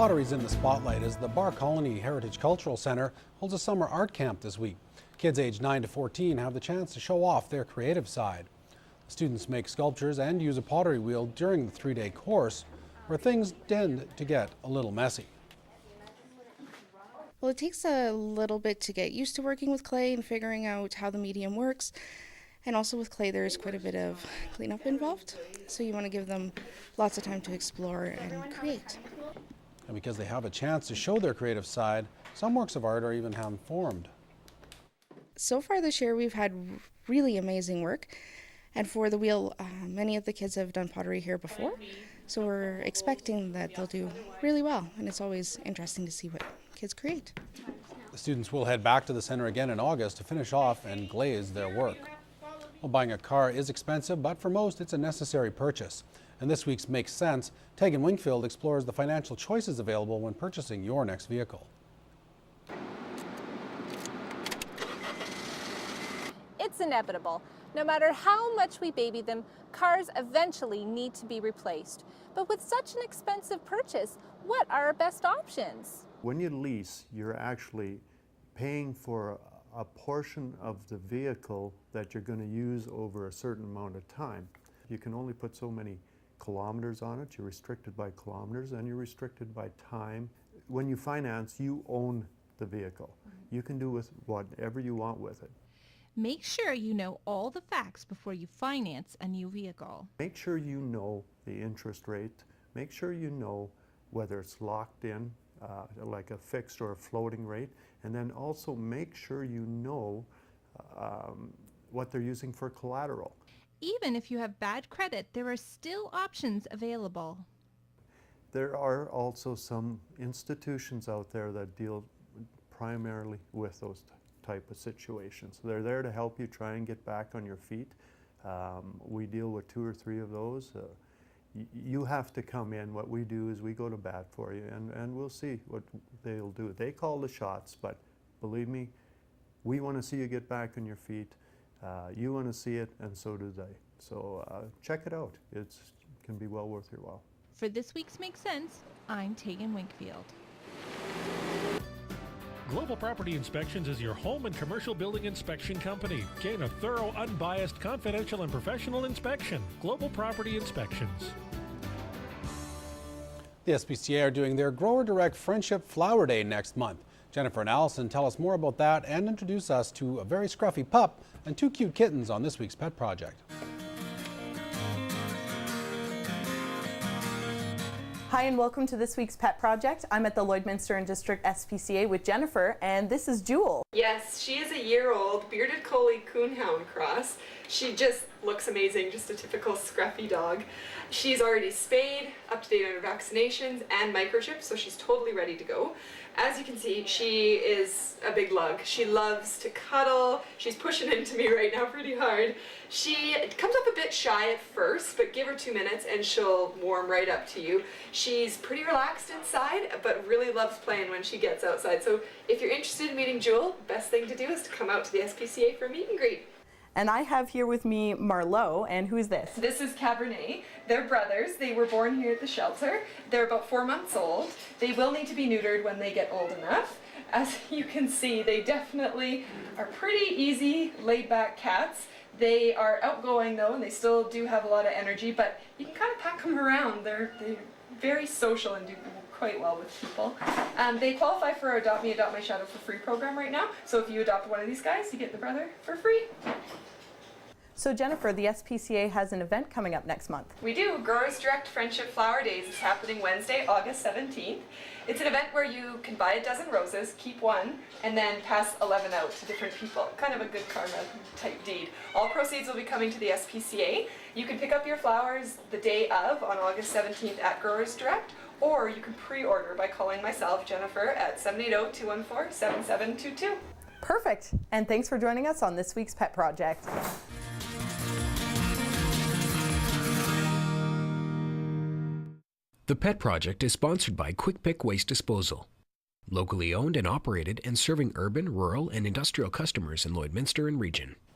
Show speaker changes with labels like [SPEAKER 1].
[SPEAKER 1] Pottery's in the spotlight as the Bar Colony Heritage Cultural Centre holds a summer art camp this week. Kids aged 9 to 14 have the chance to show off their creative side. Students make sculptures and use a pottery wheel during the 3-day course, where things tend to get a little messy.
[SPEAKER 2] Well, it takes a little bit to get used to working with clay and figuring out how the medium works. And also with clay, there's quite a bit of cleanup involved. So you want to give them lots of time to explore and create.
[SPEAKER 1] And because they have a chance to show their creative side, some works of art are even hand-formed.
[SPEAKER 2] So far this year, we've had really amazing work. And for the wheel, many of the kids have done pottery here before. So we're expecting that they'll do really well. And it's always interesting to see what kids create.
[SPEAKER 1] The students will head back to the center again in August to finish off and glaze their work. Well, buying a car is expensive, but for most it's a necessary purchase. And this week's Makes Sense, Tegan Wingfield explores the financial choices available when purchasing your next vehicle.
[SPEAKER 3] It's inevitable. No matter how much we baby them, cars eventually need to be replaced. But with such an expensive purchase, what are our best options?
[SPEAKER 4] When you lease, you're actually paying for a portion of the vehicle that you're going to use over a certain amount of time. You can only put so many kilometers on it. You're restricted by kilometers and you're restricted by time. When you finance, you own the vehicle. You can do with whatever you want with it.
[SPEAKER 5] Make sure you know all the facts before you finance a new vehicle.
[SPEAKER 4] Make sure you know the interest rate. Make sure you know whether it's locked in, like a fixed or a floating rate. And then also make sure you know what they're using for collateral.
[SPEAKER 5] Even if you have bad credit, there are still options available.
[SPEAKER 4] There are also some institutions out there that deal primarily with those type of situations. They're there to help you try and get back on your feet. We deal with 2 or 3 of those. You have to come in. What we do is we go to bat for you, and we'll see what they'll do. They call the shots, but believe me, we want to see you get back on your feet. You want to see it, and so do they. So check it out. It can be well worth your while.
[SPEAKER 5] For this week's Make Sense, I'm Tegan Wingfield.
[SPEAKER 6] Global Property Inspections is your home and commercial building inspection company. Gain a thorough, unbiased, confidential, and professional inspection. Global Property Inspections.
[SPEAKER 1] The SPCA are doing their Grower Direct Friendship Flower Day next month. Jennifer and Allison tell us more about that and introduce us to a very scruffy pup and 2 cute kittens on this week's Pet Project.
[SPEAKER 7] Hi and welcome to this week's Pet Project. I'm at the Lloydminster and District SPCA with Jennifer, and this is Jewel.
[SPEAKER 8] Yes, she is a year-old bearded collie coonhound cross. She just looks amazing, just a typical scruffy dog. She's already spayed, up to date on her vaccinations and microchips, so she's totally ready to go. As you can see, she is a big lug. She loves to cuddle. She's pushing into me right now pretty hard. She comes up a bit shy at first, but give her 2 minutes and she'll warm right up to you. She's pretty relaxed inside, but really loves playing when she gets outside. So if you're interested in meeting Jewel, best thing to do is to come out to the SPCA for a meet and greet.
[SPEAKER 7] And I have here with me Marlowe, and who's this?
[SPEAKER 8] This is Cabernet. They're brothers. They were born here at the shelter. They're about 4 months old. They will need to be neutered when they get old enough. As you can see, they definitely are pretty easy, laid-back cats. They are outgoing though, and they still do have a lot of energy, but you can kind of pack them around. They're very social and do quite well with people. They qualify for our Adopt Me, Adopt My Shadow for free program right now. So if you adopt one of these guys, you get the brother for free.
[SPEAKER 7] So Jennifer, the SPCA has an event coming up next month.
[SPEAKER 8] We do. Growers Direct Friendship Flower Days is happening Wednesday, August 17th. It's an event where you can buy a dozen roses, keep one, and then pass 11 out to different people. Kind of a good karma type deed. All proceeds will be coming to the SPCA. You can pick up your flowers the day of on August 17th at Growers Direct, or you can pre-order by calling myself, Jennifer, at 780-214-7722.
[SPEAKER 7] Perfect. And thanks for joining us on this week's Pet Project.
[SPEAKER 9] The Pet Project is sponsored by Quick Pick Waste Disposal. Locally owned and operated and serving urban, rural, and industrial customers in Lloydminster and region.